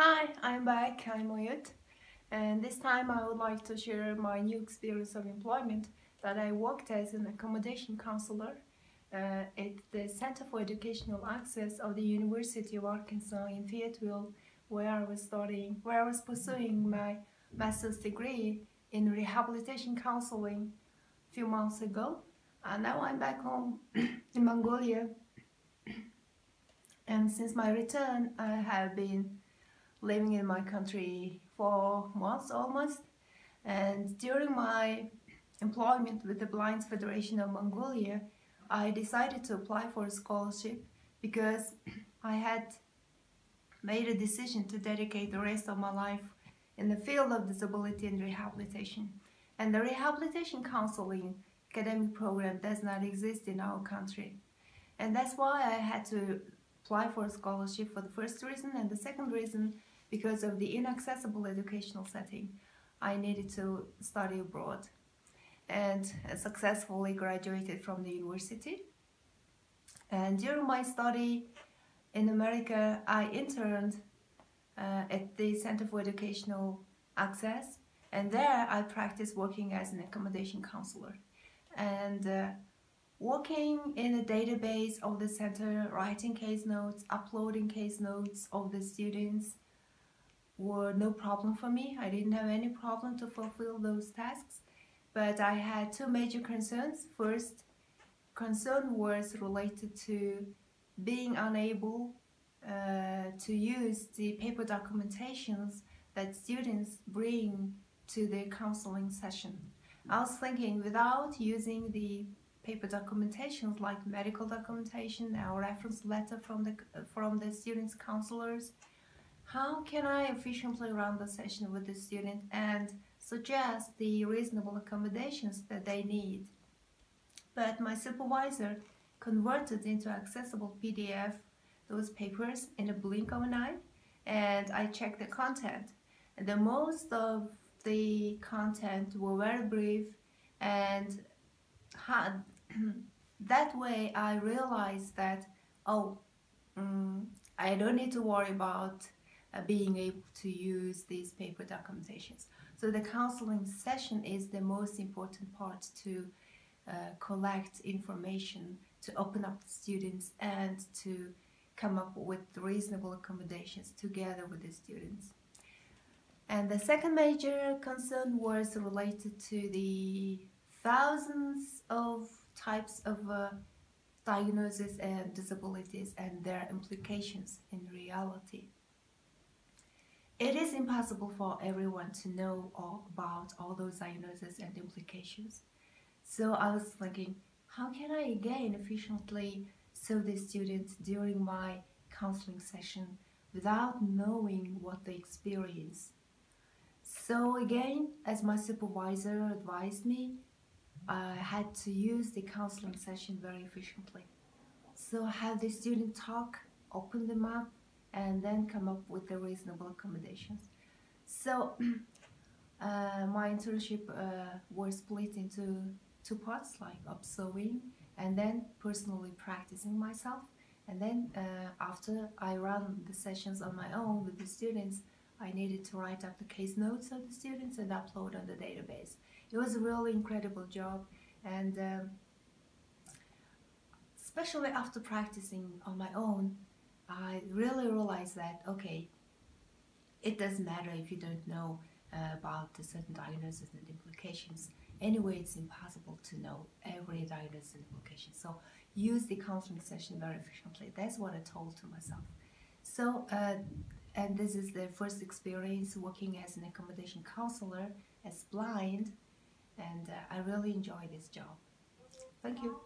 Hi, I'm back. I'm Oyut, and this time I would like to share my new experience of employment that I worked as an accommodation counselor at the Center for Educational Access of the University of Arkansas in Fayetteville, where I was pursuing my master's degree in rehabilitation counseling a few months ago. And now I'm back home in Mongolia, and since my return, I have been living in my country for months almost. And during my employment with the Blinds Federation of Mongolia, I decided to apply for a scholarship because I had made a decision to dedicate the rest of my life in the field of disability and rehabilitation. And the rehabilitation counseling academic program does not exist in our country. And that's why I had to apply for a scholarship for the first reason, and the second reason because of the inaccessible educational setting. I needed to study abroad and successfully graduated from the university. And during my study in America, I interned at the Center for Educational Access, and there I practiced working as an accommodation counselor. And working in a database of the center, writing case notes, uploading case notes of the students were no problem for me. I didn't have any problem to fulfill those tasks, but I had two major concerns. First concern was related to being unable to use the paper documentations that students bring to their counseling session. I was thinking, without using the paper documentations like medical documentation or reference letter from the students' counselors, how can I efficiently run the session with the student and suggest the reasonable accommodations that they need? But my supervisor converted into accessible PDF those papers in a blink of an eye, and I checked the content. And the most of the content were very brief, and had that way I realized that I don't need to worry about being able to use these paper documentations. So the counseling session is the most important part to collect information, to open up the students, and to come up with reasonable accommodations together with the students. And the second major concern was related to the thousands of types of diagnoses and disabilities and their implications in reality. It is impossible for everyone to know all about all those diagnoses and implications. So I was thinking, how can I again efficiently serve the students during my counseling session without knowing what they experience? So again, as my supervisor advised me, I had to use the counseling session very efficiently. So have the student talk, open them up, and then come up with the reasonable accommodations. So my internship was split into two parts, like observing and then personally practicing myself. And then after I ran the sessions on my own with the students, I needed to write up the case notes of the students and upload on the database. It was a really incredible job, and especially after practicing on my own, I really realized that, okay, it doesn't matter if you don't know about the certain diagnosis and implications. Anyway, it's impossible to know every diagnosis and implication. So use the counseling session very efficiently. That's what I told to myself. So, and this is the first experience working as an accommodation counselor as blind, and I really enjoy this job. Thank you.